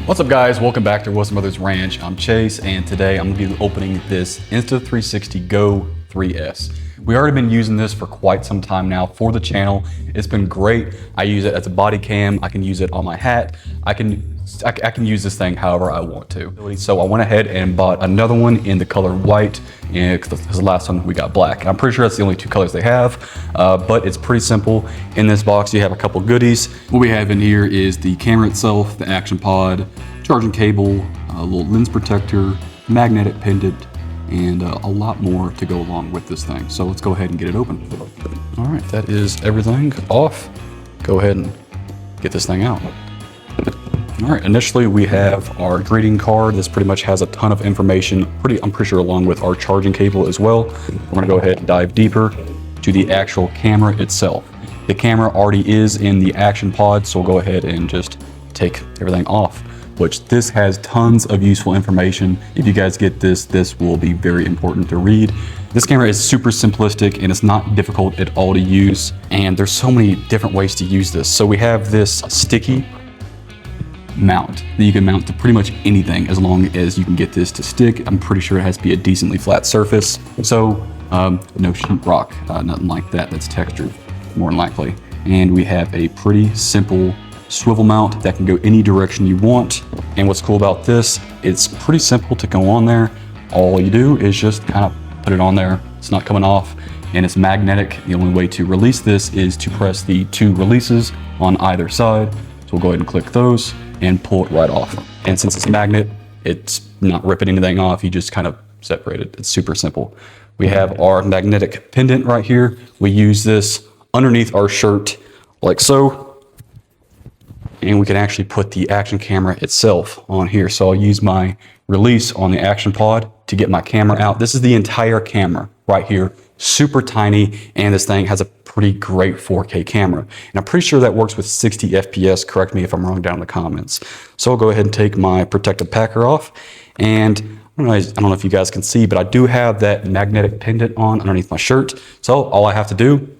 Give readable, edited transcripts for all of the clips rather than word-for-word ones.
What's up guys, welcome back to Wilson Brothers Ranch. I'm Chase and today I'm going to be opening this Insta360 Go 3S. We've already been using this for quite some time now for the channel. It's been great. I use it as a body cam. I can use it on my hat. I can use this thing however I want to. So I went ahead and bought another one in the color white, and because the last one we got black. I'm pretty sure that's the only two colors they have, but it's pretty simple. In this box you have a couple goodies. What we have in here is the camera itself, the action pod, charging cable, a little lens protector, magnetic pendant, and a lot more to go along with this thing. So let's go ahead and get it open. All right, that is everything off. Go ahead and get this thing out. All right, initially we have our greeting card. This pretty much has a ton of information, I'm pretty sure along with our charging cable as well. We're gonna go ahead and dive deeper to the actual camera itself. The camera already is in the action pod, so we'll go ahead and just take everything off, which this has tons of useful information. If you guys get this, this will be very important to read. This camera is super simplistic and it's not difficult at all to use. And there's so many different ways to use this. So we have this sticky mount that you can mount to pretty much anything as long as you can get this to stick. I'm pretty sure it has to be a decently flat surface. So no sheetrock, nothing like that that's textured, more than likely. And we have a pretty simple swivel mount that can go any direction you want. And what's cool about this, it's pretty simple to go on there. All you do is just kind of put it on there. It's not coming off and it's magnetic. The only way to release this is to press the two releases on either side. So we'll go ahead and click those and pull it right off. And since it's a magnet, it's not ripping anything off. You just kind of separate it. It's super simple. We have our magnetic pendant right here. We use this underneath our shirt like so. And we can actually put the action camera itself on here. So I'll use my release on the action pod to get my camera out. This is the entire camera right here, super tiny, and this thing has a pretty great 4K camera. And I'm pretty sure that works with 60 FPS, correct me if I'm wrong down in the comments. So I'll go ahead and take my protective packer off, and I don't know if you guys can see, but I do have that magnetic pendant on underneath my shirt. So all I have to do,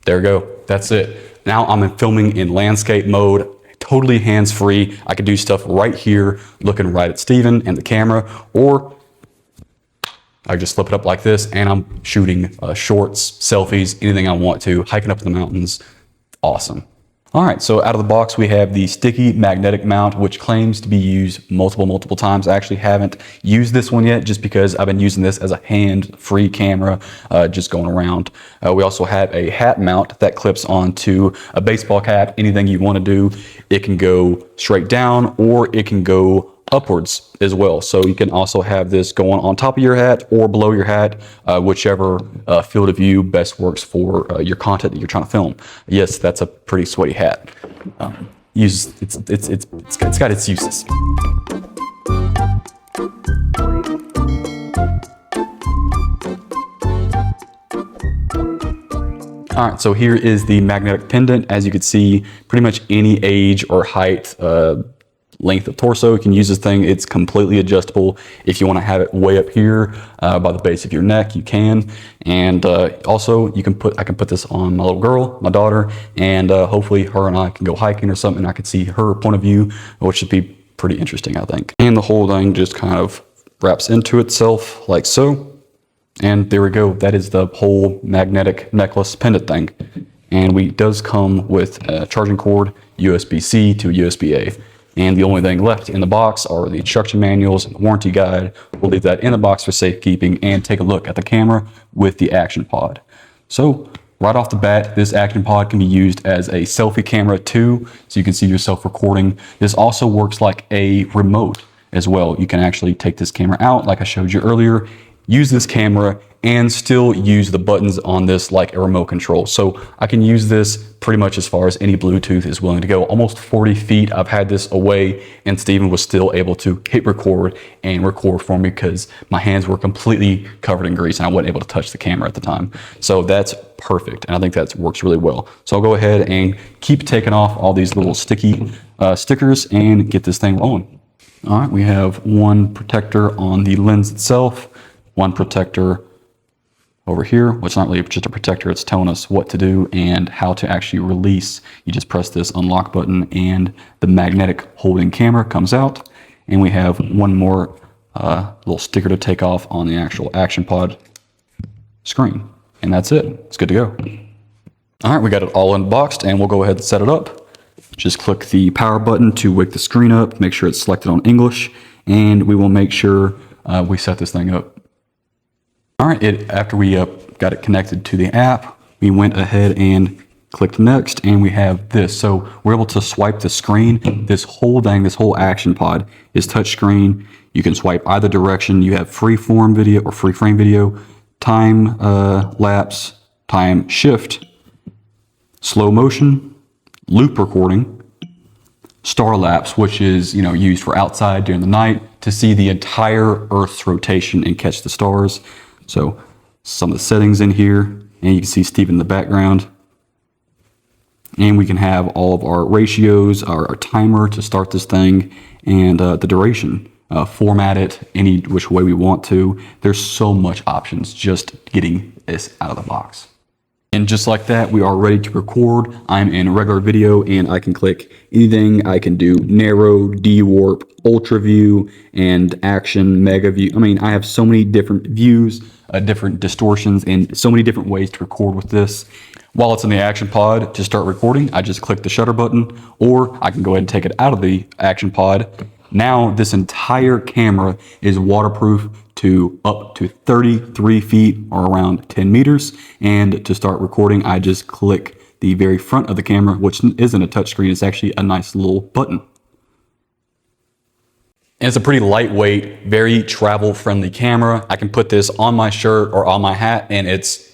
there we go, that's it. Now I'm filming in landscape mode, totally hands-free. I could do stuff right here, looking right at Steven and the camera, or I just flip it up like this and I'm shooting shorts, selfies, anything I want to, hiking up in the mountains. Awesome. All right, so out of the box, we have the sticky magnetic mount, which claims to be used multiple times. I actually haven't used this one yet just because I've been using this as a hand-free camera, just going around. We also have a hat mount that clips onto a baseball cap. Anything you want to do, it can go straight down or it can go upwards as well. So you can also have this going on top of your hat or below your hat, whichever field of view best works for your content that you're trying to film. Yes, that's a pretty sweaty hat. It's got its uses. All right, so here is the magnetic pendant. As you can see, pretty much any age or height, length of torso, you can use this thing. It's completely adjustable. If you want to have it way up here by the base of your neck, you can. And also I can put this on my little girl, my daughter, and hopefully her and I can go hiking or something. I can see her point of view, which should be pretty interesting, I think. And the whole thing just kind of wraps into itself like so. And there we go. That is the whole magnetic necklace pendant thing. And it does come with a charging cord, USB-C to USB-A. And the only thing left in the box are the instruction manuals and the warranty guide. We'll leave that in the box for safekeeping and take a look at the camera with the action pod. So right off the bat, this action pod can be used as a selfie camera too, so you can see yourself recording. This also works like a remote as well. You can actually take this camera out like I showed you earlier, use this camera and still use the buttons on this like a remote control. So I can use this pretty much as far as any Bluetooth is willing to go. Almost 40 feet I've had this away and Steven was still able to hit record and record for me because my hands were completely covered in grease and I wasn't able to touch the camera at the time. So that's perfect and I think that works really well. So I'll go ahead and keep taking off all these little sticky stickers and get this thing rolling. All right, we have one protector on the lens itself, one protector over here, which is not really just a protector, it's telling us what to do and how to actually release. You just press this unlock button and the magnetic holding camera comes out, and we have one more little sticker to take off on the actual action pod screen, and that's it. It's good to go. All right, we got it all unboxed, and we'll go ahead and set it up. Just click the power button to wake the screen up, make sure it's selected on English, and we will make sure we set this thing up. All right, after we got it connected to the app, we went ahead and clicked next, and we have this. So we're able to swipe the screen. This whole thing, this whole action pod is touch screen. You can swipe either direction. You have free form video or free frame video, time lapse, time shift, slow motion, loop recording, star lapse, which is used for outside during the night to see the entire Earth's rotation and catch the stars. So some of the settings in here, and you can see Steve in the background. And we can have all of our ratios, our timer to start this thing, and the duration. Format it any which way we want to. There's so much options just getting this out of the box. And just like that, we are ready to record. I'm in regular video, and I can click anything. I can do narrow, D-warp, ultra view, and action, mega view. I mean, I have so many different views, different distortions, and so many different ways to record with this. While it's in the action pod, to start recording, I just click the shutter button, or I can go ahead and take it out of the action pod. Now this entire camera is waterproof to up to 33 feet or around 10 meters. And to start recording, I just click the very front of the camera, which isn't a touchscreen. It's actually a nice little button. And it's a pretty lightweight, very travel-friendly camera. I can put this on my shirt or on my hat, and it's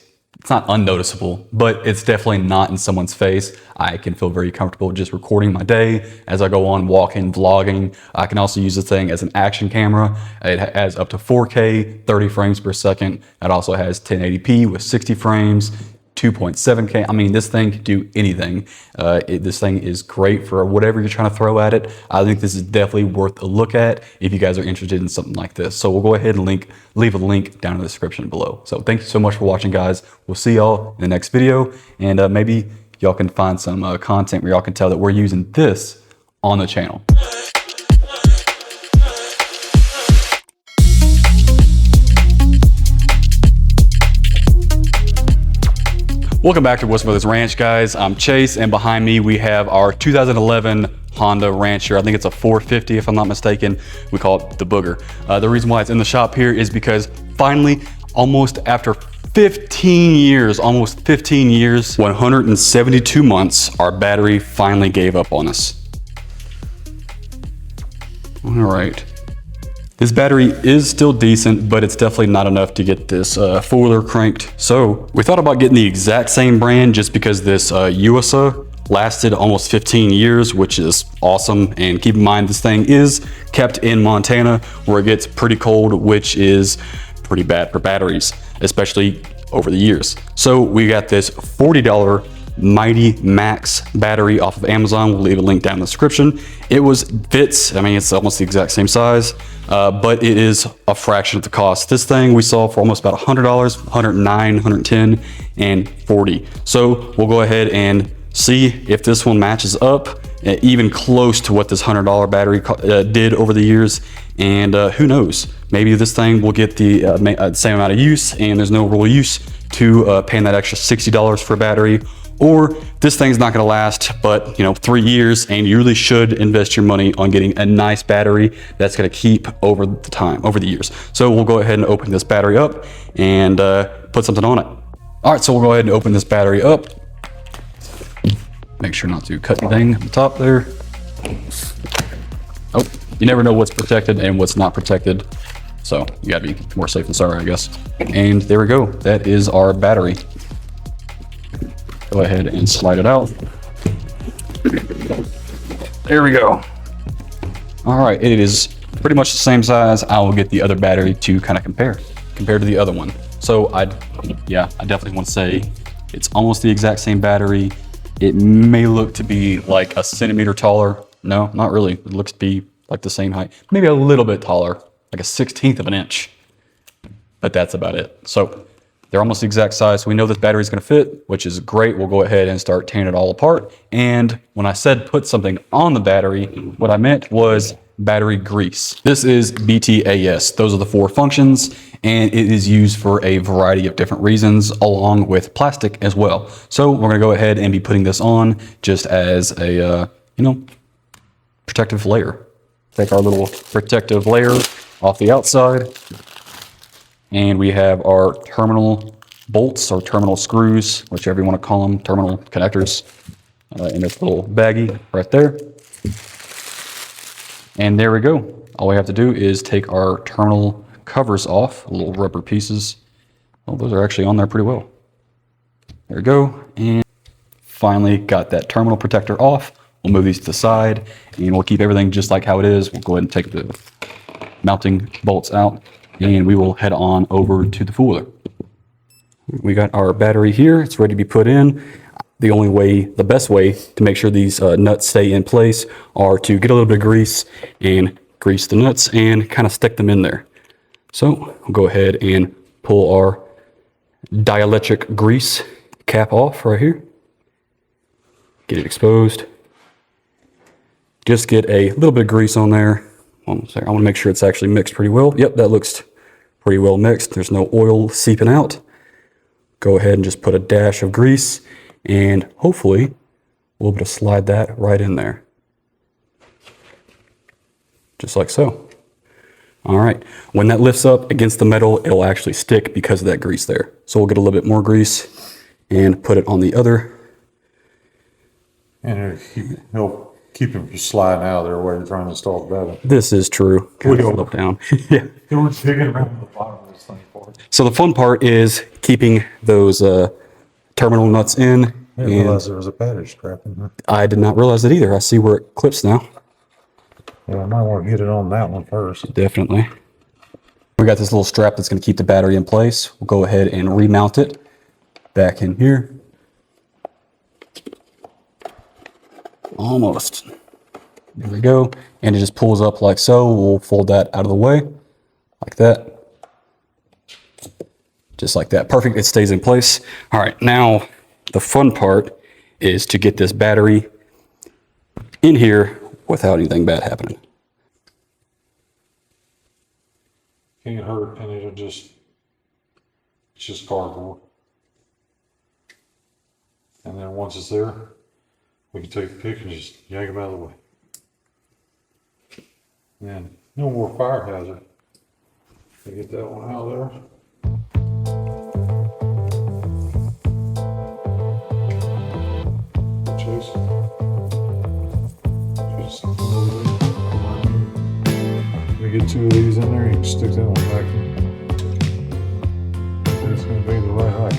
not unnoticeable, but it's definitely not in someone's face. I can feel very comfortable just recording my day as I go on walking, vlogging. I can also use this thing as an action camera. It has up to 4K, 30 frames per second. It also has 1080p with 60 frames, 2.7K. I mean, this thing can do anything. This thing is great for whatever you're trying to throw at it. I think this is definitely worth a look at if you guys are interested in something like this. So we'll go ahead and leave a link down in the description below. So thank you so much for watching, guys. We'll see y'all in the next video, and maybe y'all can find some content where y'all can tell that we're using this on the channel. Welcome back to Wilson Brothers Ranch, guys. I'm Chase, and behind me we have our 2011 Honda Rancher. I think it's a 450 if I'm not mistaken. We call it the Booger. The reason why it's in the shop here is because finally, almost after 15 years, 172 months, our battery finally gave up on us. All right. This battery is still decent, but it's definitely not enough to get this four-wheeler cranked. So we thought about getting the exact same brand just because this USA lasted almost 15 years, which is awesome. And keep in mind, this thing is kept in Montana where it gets pretty cold, which is pretty bad for batteries, especially over the years. So we got this $40 Mighty Max battery off of Amazon. We'll leave a link down in the description. It fits, I mean, it's almost the exact same size, but it is a fraction of the cost. This thing we saw for almost about $100, $109, $110, and $40. So we'll go ahead and see if this one matches up even close to what this $100 battery did over the years. And who knows, maybe this thing will get the same amount of use, and there's no real use to paying that extra $60 for a battery. Or this thing's not gonna last but 3 years, and you really should invest your money on getting a nice battery that's gonna keep over the years. So we'll go ahead and open this battery up and put something on it. All right, so we'll go ahead and open this battery up. Make sure not to cut anything at the top there. Oh, you never know what's protected and what's not protected. So you gotta be more safe than sorry, I guess. And there we go, that is our battery. Go ahead and slide it out. There we go. All right, it is pretty much the same size. I will get the other battery to kind of compare to the other one. So I definitely want to say it's almost the exact same battery. It may look to be like a centimeter taller. No, not really. It looks to be like the same height, maybe a little bit taller, like a 1/16 of an inch, but that's about it. So They're almost the exact size, so we know this battery is going to fit, which is great. We'll go ahead and start tearing it all apart. And when I said put something on the battery, what I meant was battery grease. This is BTAS. Those are the 4 functions, and it is used for a variety of different reasons, along with plastic as well. So we're going to go ahead and be putting this on just as a, protective layer. Take our little protective layer off the outside, and we have our terminal bolts or terminal screws, whichever you want to call them, terminal connectors, in this little baggie right there. And there we go. All we have to do is take our terminal covers off, little rubber pieces. Well, those are actually on there pretty well. There we go. And finally got that terminal protector off. We'll move these to the side, and we'll keep everything just like how it is. We'll go ahead and take the mounting bolts out, and we will head on over to the four-wheeler. We got our battery here. It's ready to be put in. The best way to make sure these nuts stay in place are to get a little bit of grease and grease the nuts and kind of stick them in there. So we'll go ahead and pull our dielectric grease cap off right here. Get it exposed. Just get a little bit of grease on there. One second. I want to make sure it's actually mixed pretty well. Yep, that looks pretty well mixed. There's no oil seeping out. Go ahead and just put a dash of grease, and hopefully we'll be able to slide that right in there. Just like so. All right. When that lifts up against the metal, it'll actually stick because of that grease there. So we'll get a little bit more grease and put it on the other. And he'll keep him from sliding out of there while you're trying to install the battery. This is true. Kind of flip down. Yeah. Digging around the bottom of this thing for it. So the fun part is keeping those terminal nuts in. I didn't realize there was a battery strap in there. I did not realize it either. I see where it clips now. Yeah, I might want to get it on that one first. Definitely. We got this little strap that's going to keep the battery in place. We'll go ahead and remount it back in here. Almost. There we go. And it just pulls up like so. We'll fold that out of the way like that. Just like that. Perfect. It stays in place. All right. Now the fun part is to get this battery in here without anything bad happening. Can't hurt, and it's just cardboard. And then once it's there, we can take the pick and just yank them out of the way. And no more fire hazard. Get that one out of there. Chase. Just a little bit. We get 2 of these in there, you can stick that one back in. It's going to be the right height.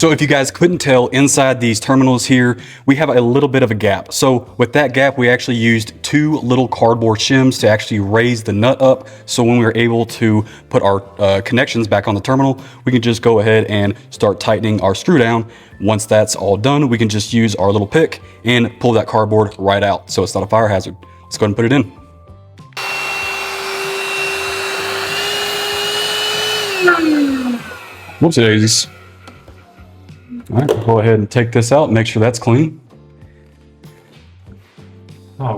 So if you guys couldn't tell, inside these terminals here, we have a little bit of a gap. So with that gap, we actually used 2 little cardboard shims to actually raise the nut up. So when we were able to put our connections back on the terminal, we can just go ahead and start tightening our screw down. Once that's all done, we can just use our little pick and pull that cardboard right out. So it's not a fire hazard. Let's go ahead and put it in. Whoopsie daisies. All right, we'll go ahead and take this out, make sure that's clean. Oh.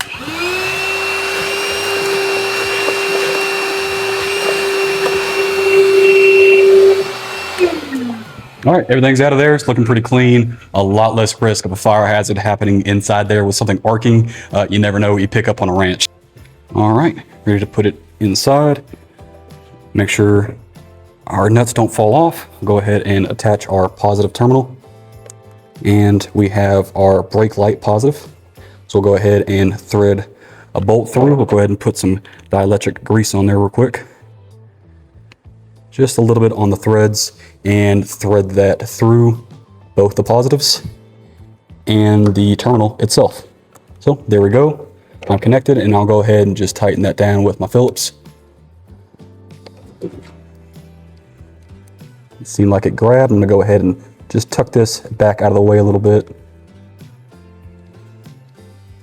All right, everything's out of there. It's looking pretty clean. A lot less risk of a fire hazard happening inside there with something arcing. You never know what you pick up on a ranch. All right, ready to put it inside. Make sure our nuts don't fall off. Go ahead and attach our positive terminal. And we have our brake light positive. So we'll go ahead and thread a bolt through. We'll go ahead and put some dielectric grease on there real quick. Just a little bit on the threads, and thread that through both the positives and the terminal itself. So there we go. I'm connected, and I'll go ahead and just tighten that down with my Phillips. It seemed like it grabbed. I'm gonna go ahead and just tuck this back out of the way a little bit.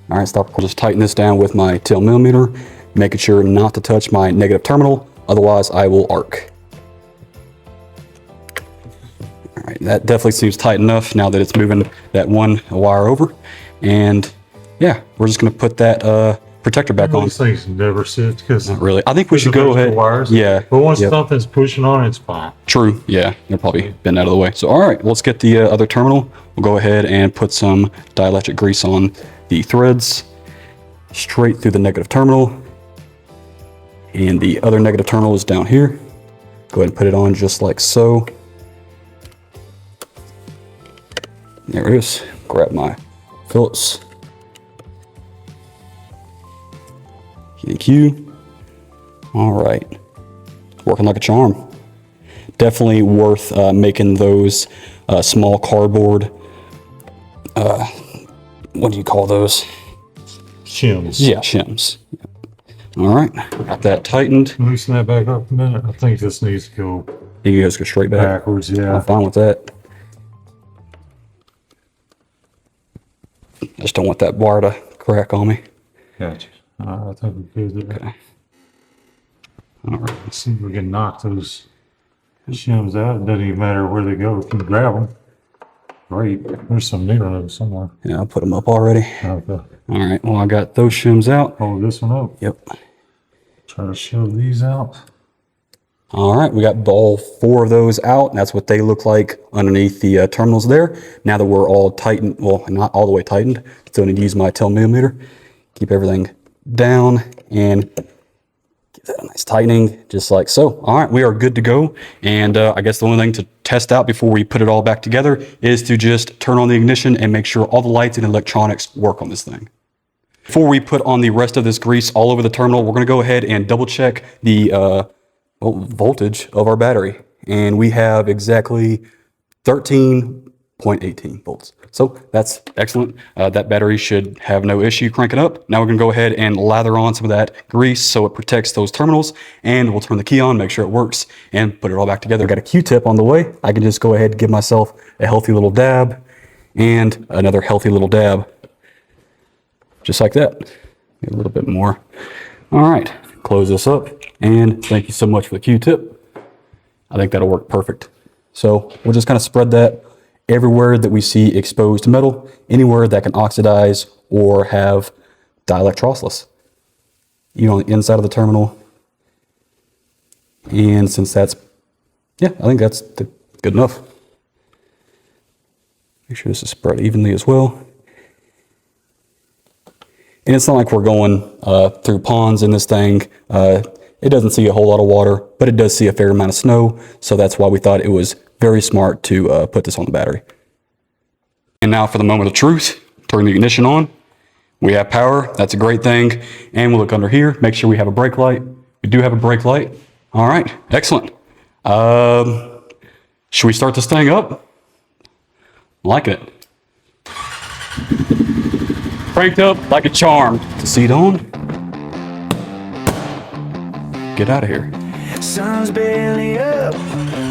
All right, stop. I'll just tighten this down with my tail millimeter, making sure not to touch my negative terminal, otherwise I will arc. All right, that definitely seems tight enough now that it's moving that one wire over. And yeah, we're just gonna put that protector back on. These things never sit because Not really. I think we should go ahead. Wires. Yeah. But once something's pushing on it, it's fine. True. Yeah. They're probably been out of the way. So, all right, let's get the other terminal. We'll go ahead and put some dielectric grease on the threads straight through the negative terminal. And the other negative terminal is down here. Go ahead and put it on just like so. There it is. Grab my Phillips. Thank you. All right. Working like a charm. Definitely worth making those small cardboard, what do you call those? Shims. Yeah, shims. All right, got that tightened. Loosen that back up a minute. I think this needs to go You guys go straight back. backwards, yeah. I'm fine with that. Just don't want that wire to crack on me. Gotcha. I think we could do that. Okay. All right. Let's see if we can knock those shims out. It doesn't even matter where they go. If you can grab them, great. There's some needle nose somewhere. Yeah, I'll put them up already. Okay. All right, well, I got those shims out. Hold this one up. Yep. Try to shove these out. All right, we got all 4 of those out. That's what they look like underneath the terminals there. Now that we're all tightened, well, not all the way tightened, still need to use my tail millimeter. Keep everything down and give that a nice tightening, just like so. All right, we are good to go. And I guess the only thing to test out before we put it all back together is to just turn on the ignition and make sure all the lights and electronics work on this thing. Before we put on the rest of this grease all over the terminal, we're gonna go ahead and double check the voltage of our battery. And we have exactly 13.18 volts. So that's excellent. That battery should have no issue cranking up. Now we're gonna go ahead and lather on some of that grease so it protects those terminals, and we'll turn the key on, make sure it works, and put it all back together. I've got a Q-tip on the way. I can just go ahead and give myself a healthy little dab and another healthy little dab. Just like that. A little bit more. All right, close this up, and thank you so much for the Q-tip. I think that'll work perfect. So we'll just kind of spread that everywhere that we see exposed metal, anywhere that can oxidize or have dielectrolysis. Even on the inside of the terminal. And since that's, yeah, I think that's good enough. Make sure this is spread evenly as well. And it's not like we're going through ponds in this thing. It doesn't see a whole lot of water, but it does see a fair amount of snow. So that's why we thought it was very smart to put this on the battery. And now for the moment of truth, turn the ignition on. We have power, that's a great thing. And we'll look under here, make sure we have a brake light. We do have a brake light. All right, excellent. Should we start this thing up? I'm liking it. Cranked up like a charm. The seat on. Get out of here. Sun's barely up,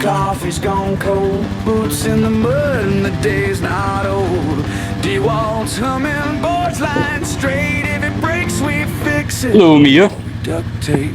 coffee's gone cold, boots in the mud and the day's not old. D-Walt's humming, boards lying straight, if it breaks we fix it. Hello, Mia. Duct tape.